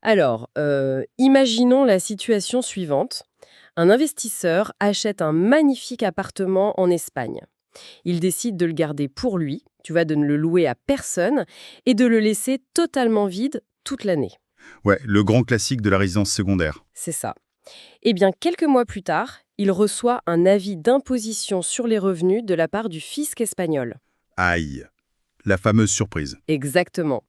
Alors, imaginons la situation suivante. Un investisseur achète un magnifique appartement en Espagne. Il décide de le garder pour lui, tu vois, de ne le louer à personne et de le laisser totalement vide toute l'année. Ouais, le grand classique de la résidence secondaire. C'est ça. Eh bien, quelques mois plus tard, il reçoit un avis d'imposition sur les revenus de la part du fisc espagnol. Aïe, la fameuse surprise. Exactement.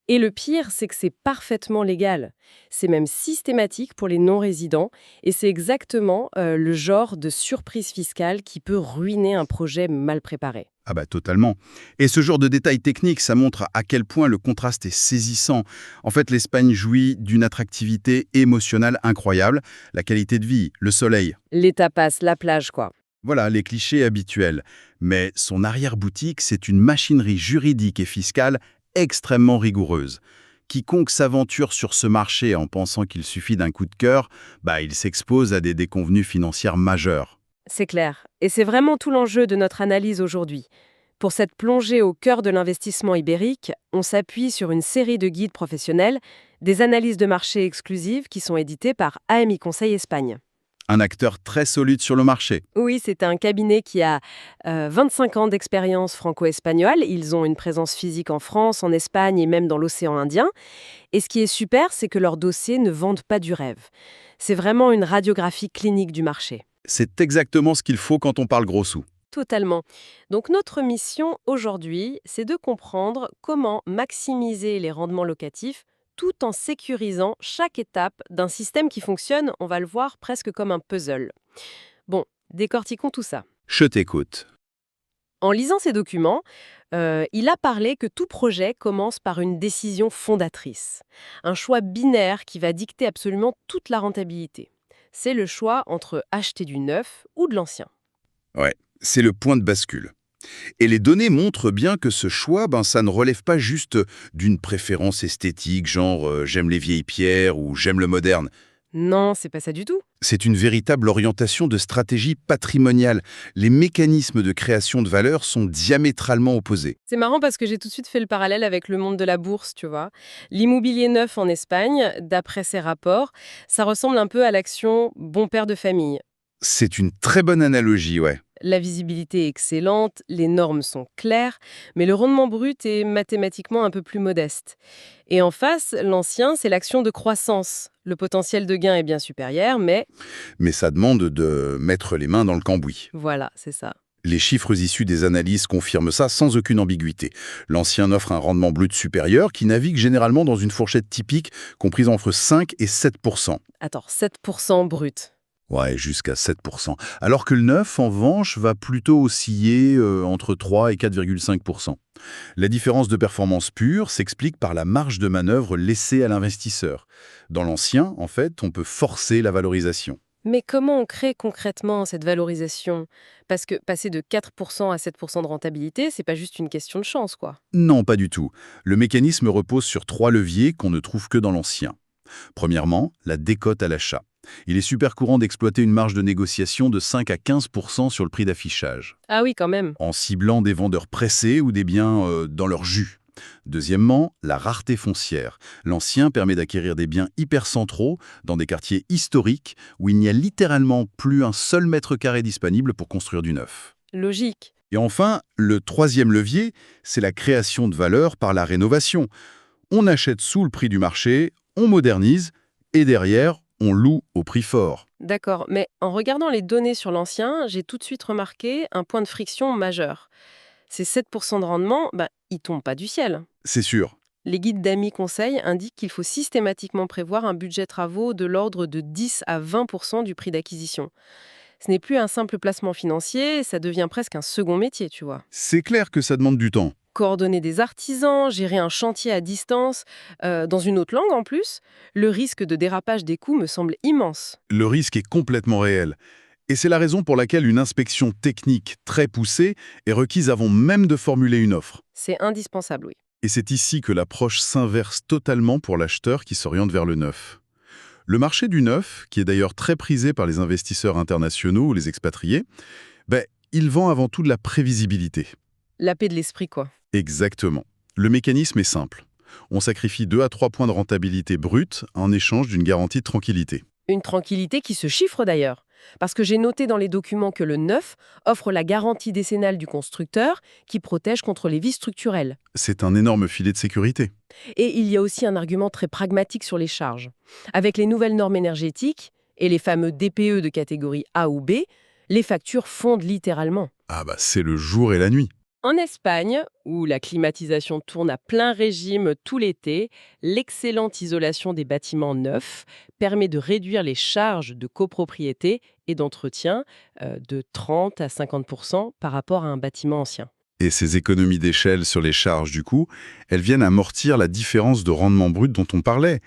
Et le pire, c'est que c'est parfaitement légal. C'est même systématique pour les non-résidents et c'est exactement le genre de surprise fiscale qui peut ruiner un projet mal préparé. Ah bah totalement. Et ce genre de détails techniques, ça montre à quel point le contraste est saisissant. En fait, l'Espagne jouit d'une attractivité émotionnelle incroyable, la qualité de vie, le soleil. Les tapas, la plage, quoi. Voilà, les clichés habituels. Mais son arrière-boutique, c'est une machinerie juridique et fiscale extrêmement rigoureuse. Quiconque s'aventure sur ce marché en pensant qu'il suffit d'un coup de cœur, bah, il s'expose à des déconvenues financières majeures. C'est clair. Et c'est vraiment tout l'enjeu de notre analyse aujourd'hui. Pour cette plongée au cœur de l'investissement ibérique, on s'appuie sur une série de guides professionnels, des analyses de marché exclusives qui sont éditées par AMI Conseil Espagne. Un acteur très solide sur le marché. Oui, c'est un cabinet qui a 25 ans d'expérience franco-espagnole. Ils ont une présence physique en France, en Espagne et même dans l'océan Indien. Et ce qui est super, c'est que leurs dossiers ne vendent pas du rêve. C'est vraiment une radiographie clinique du marché. C'est exactement ce qu'il faut quand on parle gros sous. Totalement. Donc notre mission aujourd'hui, c'est de comprendre comment maximiser les rendements locatifs tout en sécurisant chaque étape d'un système qui fonctionne, on va le voir, presque comme un puzzle. Bon, décortiquons tout ça. Je t'écoute. En lisant ces documents, il a parlé que tout projet commence par une décision fondatrice, un choix binaire qui va dicter absolument toute la rentabilité. C'est le choix entre acheter du neuf ou de l'ancien. Ouais, c'est le point de bascule. Et les données montrent bien que ce choix, ça ne relève pas juste d'une préférence esthétique, genre j'aime les vieilles pierres ou j'aime le moderne. Non, c'est pas ça du tout. C'est une véritable orientation de stratégie patrimoniale. Les mécanismes de création de valeur sont diamétralement opposés. C'est marrant parce que j'ai tout de suite fait le parallèle avec le monde de la bourse, tu vois. L'immobilier neuf en Espagne, d'après ces rapports, ça ressemble un peu à l'action bon père de famille. C'est une très bonne analogie, ouais. La visibilité est excellente, les normes sont claires, mais le rendement brut est mathématiquement un peu plus modeste. Et en face, l'ancien, c'est l'action de croissance. Le potentiel de gain est bien supérieur, mais Mais ça demande de mettre les mains dans le cambouis. voilà, c'est ça. Les chiffres issus des analyses confirment ça sans aucune ambiguïté. L'ancien offre un rendement brut supérieur qui navigue généralement dans une fourchette typique comprise entre 5 et 7%. Attends, 7% brut. Ouais, jusqu'à 7%. Alors que le neuf, en revanche, va plutôt osciller entre 3 et 4,5%. La différence de performance pure s'explique par la marge de manœuvre laissée à l'investisseur. Dans l'ancien, en fait, on peut forcer la valorisation. Mais comment on crée concrètement cette valorisation? Parce que passer de 4% à 7% de rentabilité, c'est pas juste une question de chance, quoi. Non, pas du tout. Le mécanisme repose sur 3 leviers qu'on ne trouve que dans l'ancien. Premièrement, la décote à l'achat. Il est super courant d'exploiter une marge de négociation de 5 à 15% sur le prix d'affichage, Ah oui, quand même. en ciblant des vendeurs pressés ou des biens dans leur jus. Deuxièmement, la rareté foncière. L'ancien permet d'acquérir des biens hypercentraux dans des quartiers historiques où il n'y a littéralement plus un seul mètre carré disponible pour construire du neuf. Logique. Et enfin, le troisième levier, c'est la création de valeur par la rénovation. On achète sous le prix du marché, on modernise, et derrière, on loue au prix fort. D'accord, mais en regardant les données sur l'ancien, j'ai tout de suite remarqué un point de friction majeur. Ces 7% de rendement, ils tombent pas du ciel. C'est sûr. Les guides d'Amis Conseil indiquent qu'il faut systématiquement prévoir un budget travaux de l'ordre de 10 à 20% du prix d'acquisition. Ce n'est plus un simple placement financier, ça devient presque un second métier, tu vois. C'est clair que ça demande du temps. Coordonner des artisans, gérer un chantier à distance, dans une autre langue en plus, le risque de dérapage des coûts me semble immense. Le risque est complètement réel. Et c'est la raison pour laquelle une inspection technique très poussée est requise avant même de formuler une offre. C'est indispensable, oui. Et c'est ici que l'approche s'inverse totalement pour l'acheteur qui s'oriente vers le neuf. Le marché du neuf, qui est d'ailleurs très prisé par les investisseurs internationaux ou les expatriés, il vend avant tout de la prévisibilité. La paix de l'esprit, quoi. Exactement. Le mécanisme est simple. On sacrifie 2 à 3 points de rentabilité brute en échange d'une garantie de tranquillité. Une tranquillité qui se chiffre d'ailleurs. Parce que j'ai noté dans les documents que le neuf offre la garantie décennale du constructeur qui protège contre les vies structurelles. C'est un énorme filet de sécurité. Et il y a aussi un argument très pragmatique sur les charges. Avec les nouvelles normes énergétiques et les fameux DPE de catégorie A ou B, les factures fondent littéralement. Ah bah c'est le jour et la nuit. En Espagne, où la climatisation tourne à plein régime tout l'été, l'excellente isolation des bâtiments neufs permet de réduire les charges de copropriété et d'entretien de 30 à 50% par rapport à un bâtiment ancien. Et ces économies d'échelle sur les charges du coup, elles viennent amortir la différence de rendement brut dont on parlait.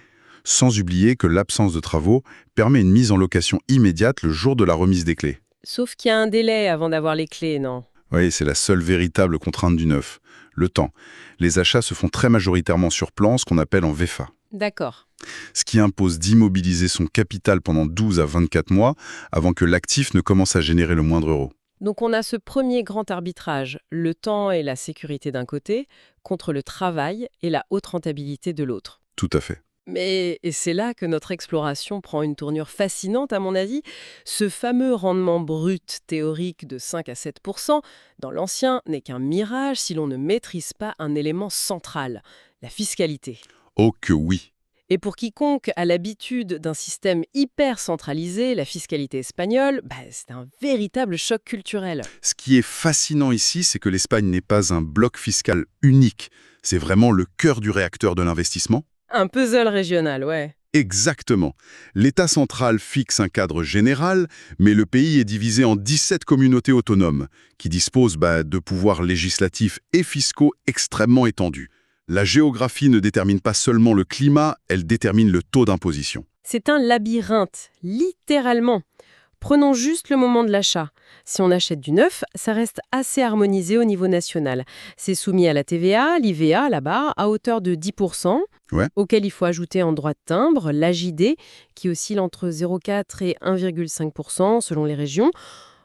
Sans oublier que l'absence de travaux permet une mise en location immédiate le jour de la remise des clés. Sauf qu'il y a un délai avant d'avoir les clés, non? Oui, c'est la seule véritable contrainte du neuf. Le temps. Les achats se font très majoritairement sur plan, ce qu'on appelle en VFA. D'accord. Ce qui impose d'immobiliser son capital pendant 12 à 24 mois avant que l'actif ne commence à générer le moindre euro. Donc on a ce premier grand arbitrage, le temps et la sécurité d'un côté, contre le travail et la haute rentabilité de l'autre. Tout à fait. Et c'est là que notre exploration prend une tournure fascinante, à mon avis. Ce fameux rendement brut théorique de 5 à 7%, dans l'ancien, n'est qu'un mirage si l'on ne maîtrise pas un élément central, la fiscalité. Oh que oui. Et pour quiconque a l'habitude d'un système hyper centralisé, la fiscalité espagnole, c'est un véritable choc culturel. Ce qui est fascinant ici, c'est que l'Espagne n'est pas un bloc fiscal unique. C'est vraiment le cœur du réacteur de l'investissement. Un puzzle régional, ouais. Exactement. L'État central fixe un cadre général, mais le pays est divisé en 17 communautés autonomes, qui disposent de pouvoirs législatifs et fiscaux extrêmement étendus. La géographie ne détermine pas seulement le climat, elle détermine le taux d'imposition. C'est un labyrinthe, littéralement. Prenons juste le moment de l'achat. Si on achète du neuf, ça reste assez harmonisé au niveau national. C'est soumis à la TVA, l'IVA là-bas, à hauteur de 10%, Ouais. auquel il faut ajouter en droit de timbre l'AJD, qui oscille entre 0,4 et 1,5% selon les régions.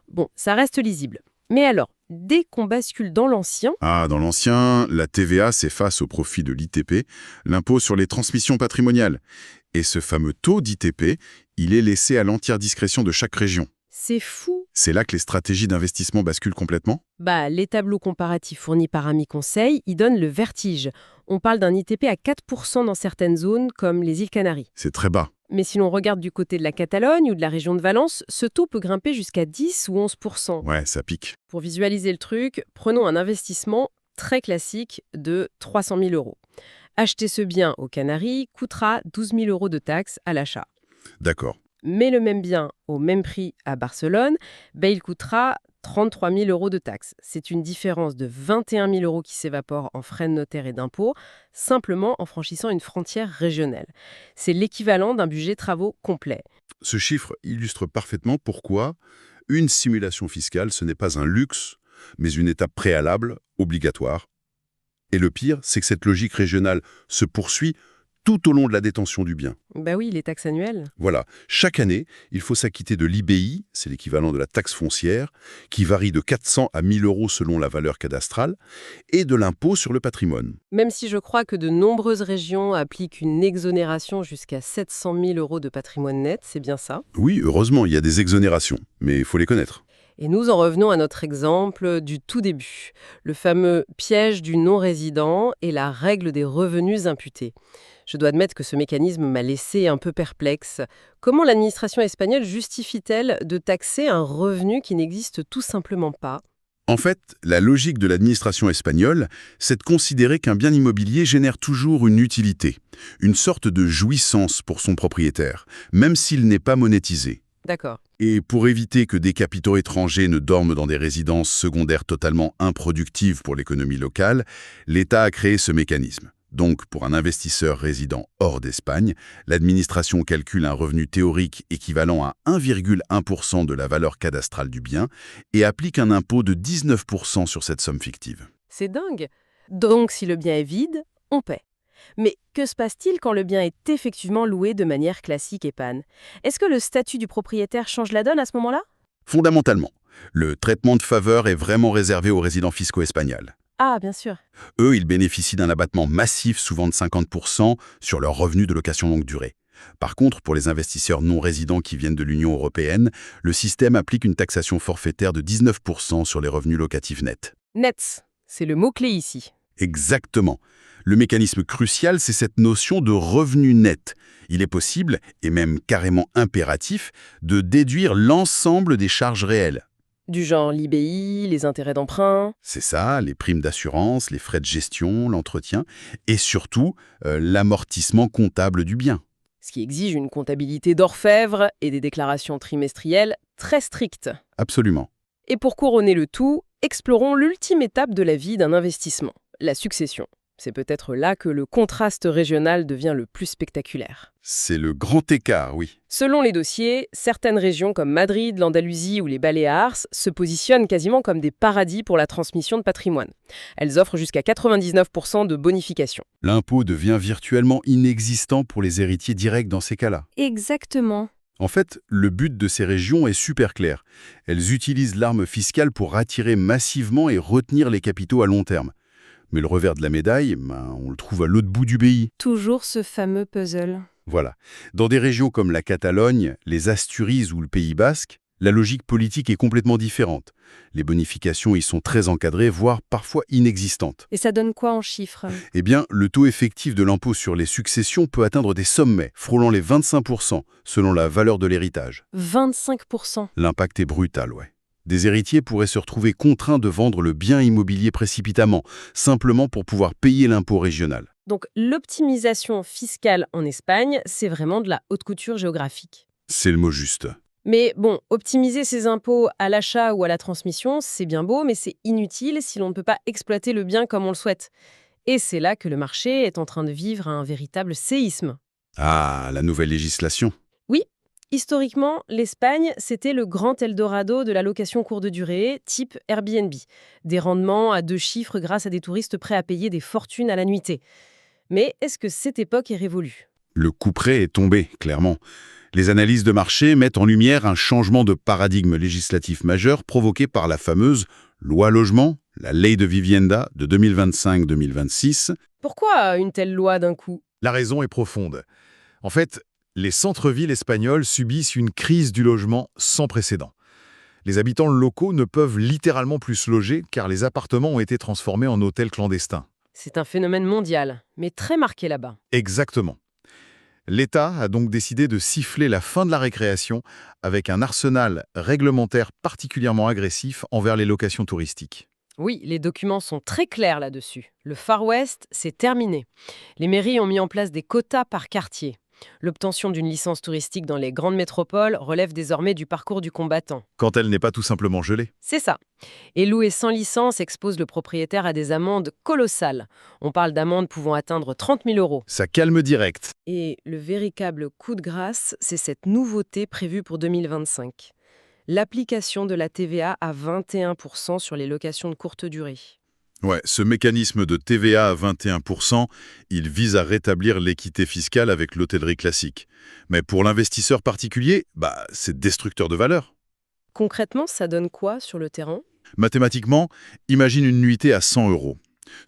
Bon, ça reste lisible. Mais alors, dès qu'on bascule dans l'ancien, Dans l'ancien, la TVA s'efface au profit de l'ITP, l'impôt sur les transmissions patrimoniales. Et ce fameux taux d'ITP, il est laissé à l'entière discrétion de chaque région. c'est fou. C'est là que les stratégies d'investissement basculent complètement. Les tableaux comparatifs fournis par Ami Conseil y donnent le vertige. On parle d'un ITP à 4% dans certaines zones, comme les îles Canaries. C'est très bas. Mais si l'on regarde du côté de la Catalogne ou de la région de Valence, ce taux peut grimper jusqu'à 10 ou 11%. Ouais, ça pique. Pour visualiser le truc, prenons un investissement très classique de 300 000 euros. Acheter ce bien aux Canaries coûtera 12 000 euros de taxes à l'achat. D'accord. Mais le même bien au même prix à Barcelone, il coûtera 33 000 euros de taxes. C'est une différence de 21 000 euros qui s'évapore en frais de notaire et d'impôts, simplement en franchissant une frontière régionale. C'est l'équivalent d'un budget travaux complet. Ce chiffre illustre parfaitement pourquoi une simulation fiscale, ce n'est pas un luxe, mais une étape préalable, obligatoire. Et le pire, c'est que cette logique régionale se poursuit tout au long de la détention du bien. Oui, les taxes annuelles. Voilà, chaque année, il faut s'acquitter de l'IBI, c'est l'équivalent de la taxe foncière, qui varie de 400 à 1000 euros selon la valeur cadastrale, et de l'impôt sur le patrimoine. Même si je crois que de nombreuses régions appliquent une exonération jusqu'à 700 000 euros de patrimoine net, c'est bien ça. Oui, heureusement, il y a des exonérations, mais il faut les connaître. Et nous en revenons à notre exemple du tout début, le fameux piège du non-résident et la règle des revenus imputés. Je dois admettre que ce mécanisme m'a laissé un peu perplexe. Comment l'administration espagnole justifie-t-elle de taxer un revenu qui n'existe tout simplement pas ? En fait, la logique de l'administration espagnole, c'est de considérer qu'un bien immobilier génère toujours une utilité, une sorte de jouissance pour son propriétaire, même s'il n'est pas monétisé. D'accord. Et pour éviter que des capitaux étrangers ne dorment dans des résidences secondaires totalement improductives pour l'économie locale, l'État a créé ce mécanisme. Donc, pour un investisseur résident hors d'Espagne, l'administration calcule un revenu théorique équivalent à 1,1% de la valeur cadastrale du bien et applique un impôt de 19% sur cette somme fictive. C'est dingue. Donc, si le bien est vide, on paie. Mais que se passe-t-il quand le bien est effectivement loué de manière classique et panne ? Est-ce que le statut du propriétaire change la donne à ce moment-là ? Fondamentalement, le traitement de faveur est vraiment réservé aux résidents fiscaux espagnols. Ah, bien sûr. Eux, ils bénéficient d'un abattement massif, souvent de 50%, sur leurs revenus de location longue durée. Par contre, pour les investisseurs non résidents qui viennent de l'Union européenne, le système applique une taxation forfaitaire de 19% sur les revenus locatifs nets. Nets, c'est le mot-clé ici. Exactement. Le mécanisme crucial, c'est cette notion de revenu net. Il est possible, et même carrément impératif, de déduire l'ensemble des charges réelles. Du genre l'IBI, les intérêts d'emprunt. C'est ça, les primes d'assurance, les frais de gestion, l'entretien, et surtout l'amortissement comptable du bien. Ce qui exige une comptabilité d'orfèvre et des déclarations trimestrielles très strictes. Absolument. Et pour couronner le tout, explorons l'ultime étape de la vie d'un investissement, la succession. C'est peut-être là que le contraste régional devient le plus spectaculaire. C'est le grand écart, oui. Selon les dossiers, certaines régions comme Madrid, l'Andalousie ou les Baléares se positionnent quasiment comme des paradis pour la transmission de patrimoine. Elles offrent jusqu'à 99% de bonification. L'impôt devient virtuellement inexistant pour les héritiers directs dans ces cas-là. Exactement. En fait, le but de ces régions est super clair. Elles utilisent l'arme fiscale pour attirer massivement et retenir les capitaux à long terme. Mais le revers de la médaille, on le trouve à l'autre bout du pays. Toujours ce fameux puzzle. Voilà. Dans des régions comme la Catalogne, les Asturies ou le Pays Basque, la logique politique est complètement différente. Les bonifications y sont très encadrées, voire parfois inexistantes. Et ça donne quoi en chiffres? Eh bien, le taux effectif de l'impôt sur les successions peut atteindre des sommets, frôlant les 25%, selon la valeur de l'héritage. 25%. L'impact est brutal, ouais. Des héritiers pourraient se retrouver contraints de vendre le bien immobilier précipitamment, simplement pour pouvoir payer l'impôt régional. Donc l'optimisation fiscale en Espagne, c'est vraiment de la haute couture géographique. C'est le mot juste. Mais bon, optimiser ses impôts à l'achat ou à la transmission, c'est bien beau, mais c'est inutile si l'on ne peut pas exploiter le bien comme on le souhaite. Et c'est là que le marché est en train de vivre un véritable séisme. Ah, la nouvelle législation. Oui, historiquement, l'Espagne, c'était le grand Eldorado de la location courte durée, type Airbnb. Des rendements à 2 chiffres grâce à des touristes prêts à payer des fortunes à la nuitée. Mais est-ce que cette époque est révolue? Le couperet est tombé, clairement. Les analyses de marché mettent en lumière un changement de paradigme législatif majeur provoqué par la fameuse loi logement, la Ley de Vivienda de 2025-2026. Pourquoi une telle loi d'un coup? La raison est profonde. En fait, les centres-villes espagnols subissent une crise du logement sans précédent. Les habitants locaux ne peuvent littéralement plus se loger car les appartements ont été transformés en hôtels clandestins. C'est un phénomène mondial, mais très marqué là-bas. Exactement. L'État a donc décidé de siffler la fin de la récréation avec un arsenal réglementaire particulièrement agressif envers les locations touristiques. Oui, les documents sont très clairs là-dessus. Le Far West, c'est terminé. Les mairies ont mis en place des quotas par quartier. L'obtention d'une licence touristique dans les grandes métropoles relève désormais du parcours du combattant. Quand elle n'est pas tout simplement gelée. C'est ça. Et louer sans licence expose le propriétaire à des amendes colossales. On parle d'amendes pouvant atteindre 30 000 euros. Ça calme direct. Et le véritable coup de grâce, c'est cette nouveauté prévue pour 2025. L'application de la TVA à 21% sur les locations de courte durée. Ouais, ce mécanisme de TVA à 21%, il vise à rétablir l'équité fiscale avec l'hôtellerie classique. Mais pour l'investisseur particulier, c'est destructeur de valeur. Concrètement, ça donne quoi sur le terrain? Mathématiquement, imagine une nuitée à 100 euros.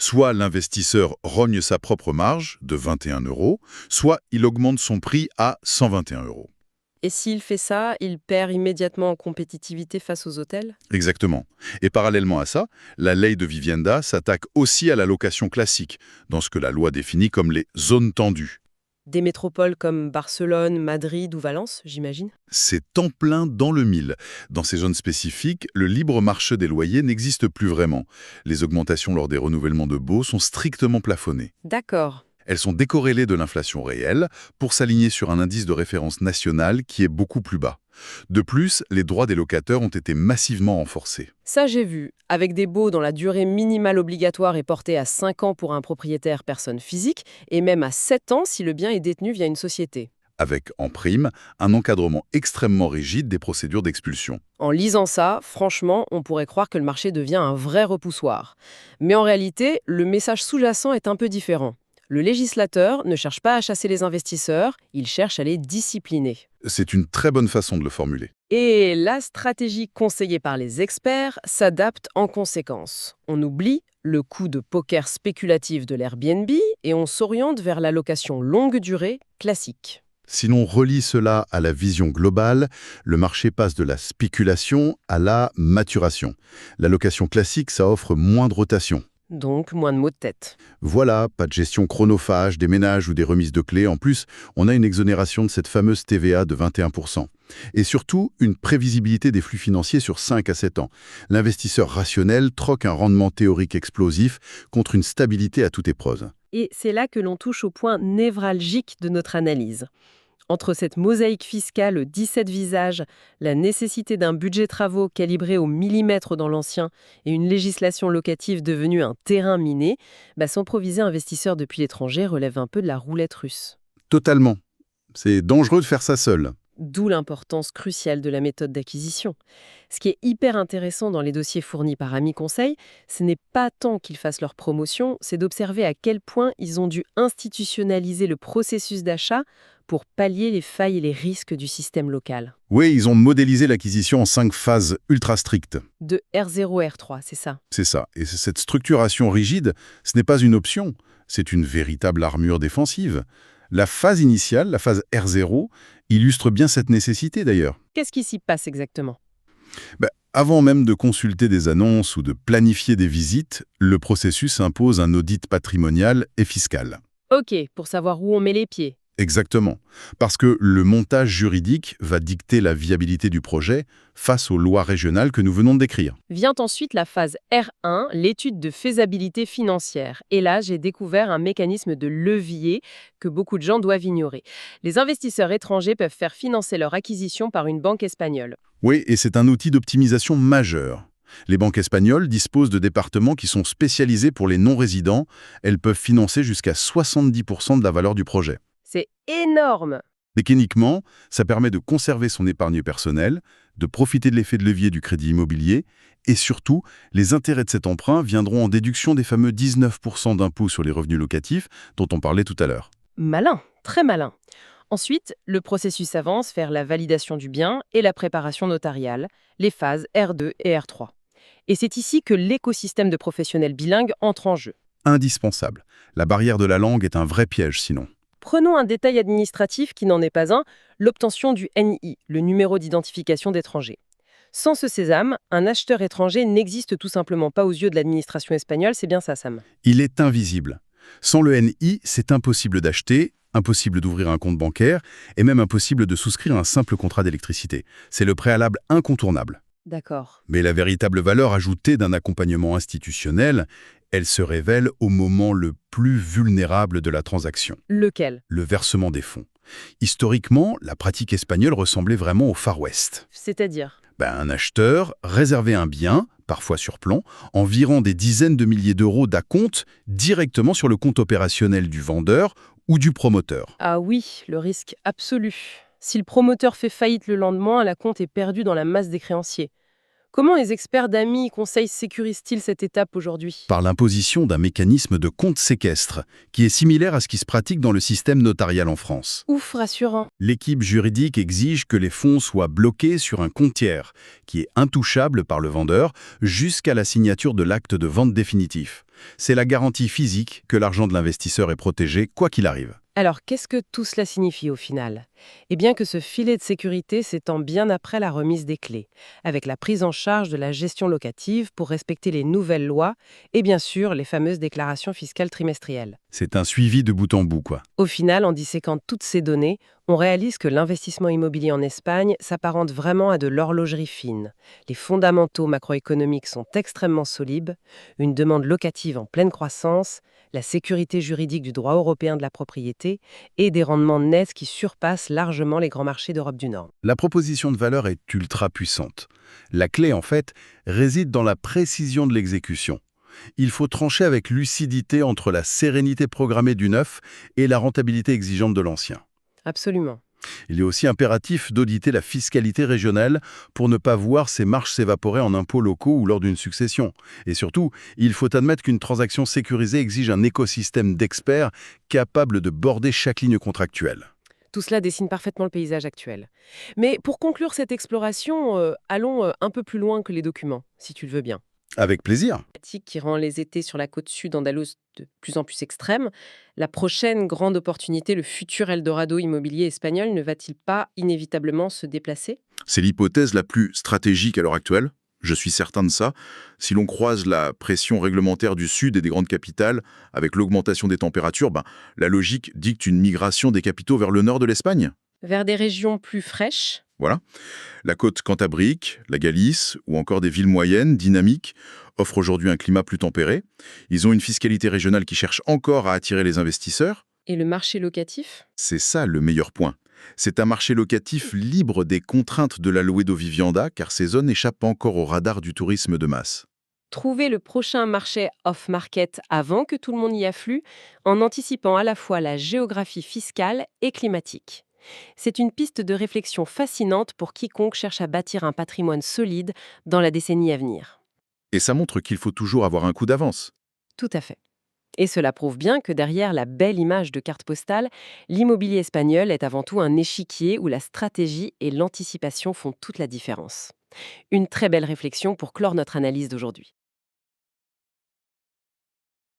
Soit l'investisseur rogne sa propre marge de 21 euros, soit il augmente son prix à 121 euros. Et s'il fait ça, il perd immédiatement en compétitivité face aux hôtels? Exactement. Et parallèlement à ça, la Ley de Vivienda s'attaque aussi à la location classique, dans ce que la loi définit comme les zones tendues. Des métropoles comme Barcelone, Madrid ou Valence, j'imagine? C'est en plein dans le mille. Dans ces zones spécifiques, le libre marché des loyers n'existe plus vraiment. Les augmentations lors des renouvellements de baux sont strictement plafonnées. D'accord. Elles sont décorrélées de l'inflation réelle pour s'aligner sur un indice de référence national qui est beaucoup plus bas. De plus, les droits des locataires ont été massivement renforcés. Ça, j'ai vu. Avec des baux dont la durée minimale obligatoire est portée à 5 ans pour un propriétaire personne physique et même à 7 ans si le bien est détenu via une société. Avec, en prime, un encadrement extrêmement rigide des procédures d'expulsion. En lisant ça, franchement, on pourrait croire que le marché devient un vrai repoussoir. Mais en réalité, le message sous-jacent est un peu différent. Le législateur ne cherche pas à chasser les investisseurs, il cherche à les discipliner. C'est une très bonne façon de le formuler. Et la stratégie conseillée par les experts s'adapte en conséquence. On oublie le coup de poker spéculatif de l'Airbnb et on s'oriente vers la location longue durée classique. Si l'on relie cela à la vision globale, le marché passe de la spéculation à la maturation. La location classique, ça offre moins de rotation. Donc, moins de maux de tête. Voilà, pas de gestion chronophage, des ménages ou des remises de clés. En plus, on a une exonération de cette fameuse TVA de 21%. Et surtout, une prévisibilité des flux financiers sur 5 à 7 ans. L'investisseur rationnel troque un rendement théorique explosif contre une stabilité à toute épreuve. Et c'est là que l'on touche au point névralgique de notre analyse. Entre cette mosaïque fiscale aux 17 visages, la nécessité d'un budget travaux calibré au millimètre dans l'ancien et une législation locative devenue un terrain miné, s'improviser investisseur depuis l'étranger relève un peu de la roulette russe. Totalement. C'est dangereux de faire ça seul. D'où l'importance cruciale de la méthode d'acquisition. Ce qui est hyper intéressant dans les dossiers fournis par Ami Conseil, ce n'est pas tant qu'ils fassent leur promotion, c'est d'observer à quel point ils ont dû institutionnaliser le processus d'achat pour pallier les failles et les risques du système local. Oui, ils ont modélisé l'acquisition en 5 phases ultra strictes. De R0 à R3, c'est ça. C'est ça. Et cette structuration rigide, ce n'est pas une option, c'est une véritable armure défensive. La phase initiale, la phase R0, illustre bien cette nécessité d'ailleurs. Qu'est-ce qui s'y passe exactement ? Avant même de consulter des annonces ou de planifier des visites, le processus impose un audit patrimonial et fiscal. Ok, pour savoir où on met les pieds. Exactement. Parce que le montage juridique va dicter la viabilité du projet face aux lois régionales que nous venons de décrire. Vient ensuite la phase R1, l'étude de faisabilité financière. Et là, j'ai découvert un mécanisme de levier que beaucoup de gens doivent ignorer. Les investisseurs étrangers peuvent faire financer leur acquisition par une banque espagnole. Oui, et c'est un outil d'optimisation majeur. Les banques espagnoles disposent de départements qui sont spécialisés pour les non-résidents. Elles peuvent financer jusqu'à 70% de la valeur du projet. C'est énorme! Mécaniquement, ça permet de conserver son épargne personnelle, de profiter de l'effet de levier du crédit immobilier, et surtout, les intérêts de cet emprunt viendront en déduction des fameux 19% d'impôt sur les revenus locatifs dont on parlait tout à l'heure. Malin, très malin. Ensuite, le processus avance vers la validation du bien et la préparation notariale, les phases R2 et R3. Et c'est ici que l'écosystème de professionnels bilingues entre en jeu. Indispensable. La barrière de la langue est un vrai piège sinon. Prenons un détail administratif qui n'en est pas un, l'obtention du NI, le numéro d'identification d'étranger. Sans ce sésame, un acheteur étranger n'existe tout simplement pas aux yeux de l'administration espagnole, c'est bien ça, Sam. Il est invisible. Sans le NI, c'est impossible d'acheter, impossible d'ouvrir un compte bancaire et même impossible de souscrire un simple contrat d'électricité. C'est le préalable incontournable. D'accord. Mais la véritable valeur ajoutée d'un accompagnement institutionnel, elle se révèle au moment le plus vulnérable de la transaction. Lequel? Le versement des fonds. Historiquement, la pratique espagnole ressemblait vraiment au Far West. C'est-à-dire? Un acheteur réservait un bien, parfois sur plan, en virant des dizaines de milliers d'euros d'acompte directement sur le compte opérationnel du vendeur ou du promoteur. Ah oui, le risque absolu. Si le promoteur fait faillite le lendemain, la compte est perdue dans la masse des créanciers. Comment les experts d'Ami Conseil sécurisent-ils cette étape aujourd'hui? Par l'imposition d'un mécanisme de compte séquestre, qui est similaire à ce qui se pratique dans le système notarial en France. Ouf, rassurant. L'équipe juridique exige que les fonds soient bloqués sur un compte tiers, qui est intouchable par le vendeur, jusqu'à la signature de l'acte de vente définitif. C'est la garantie physique que l'argent de l'investisseur est protégé, quoi qu'il arrive. Alors, qu'est-ce que tout cela signifie au final? Eh bien que ce filet de sécurité s'étend bien après la remise des clés, avec la prise en charge de la gestion locative pour respecter les nouvelles lois et bien sûr les fameuses déclarations fiscales trimestrielles. C'est un suivi de bout en bout, quoi. Au final, en disséquant toutes ces données, on réalise que l'investissement immobilier en Espagne s'apparente vraiment à de l'horlogerie fine. Les fondamentaux macroéconomiques sont extrêmement solides, une demande locative en pleine croissance, la sécurité juridique du droit européen de la propriété et des rendements nets qui surpassent largement les grands marchés d'Europe du Nord. La proposition de valeur est ultra puissante. La clé, en fait, réside dans la précision de l'exécution. Il faut trancher avec lucidité entre la sérénité programmée du neuf et la rentabilité exigeante de l'ancien. Absolument. Il est aussi impératif d'auditer la fiscalité régionale pour ne pas voir ses marges s'évaporer en impôts locaux ou lors d'une succession. Et surtout, il faut admettre qu'une transaction sécurisée exige un écosystème d'experts capables de border chaque ligne contractuelle. Tout cela dessine parfaitement le paysage actuel. Mais pour conclure cette exploration, allons un peu plus loin que les documents, si tu le veux bien. Avec plaisir. Climatique qui rend les étés sur la côte sud andalouse de plus en plus extrêmes. La prochaine grande opportunité, le futur Eldorado immobilier espagnol, ne va-t-il pas inévitablement se déplacer? C'est l'hypothèse la plus stratégique à l'heure actuelle. Je suis certain de ça. Si l'on croise la pression réglementaire du sud et des grandes capitales, avec l'augmentation des températures, la logique dicte une migration des capitaux vers le nord de l'Espagne. Vers des régions plus fraîches? Voilà. La côte cantabrique, la Galice ou encore des villes moyennes, dynamiques, offrent aujourd'hui un climat plus tempéré. Ils ont une fiscalité régionale qui cherche encore à attirer les investisseurs. Et le marché locatif? C'est ça le meilleur point. C'est un marché locatif libre des contraintes de la louée do vivienda, car ces zones échappent encore au radar du tourisme de masse. Trouver le prochain marché off-market avant que tout le monde y afflue, en anticipant à la fois la géographie fiscale et climatique. C'est une piste de réflexion fascinante pour quiconque cherche à bâtir un patrimoine solide dans la décennie à venir. Et ça montre qu'il faut toujours avoir un coup d'avance. Tout à fait. Et cela prouve bien que derrière la belle image de carte postale, l'immobilier espagnol est avant tout un échiquier où la stratégie et l'anticipation font toute la différence. Une très belle réflexion pour clore notre analyse d'aujourd'hui.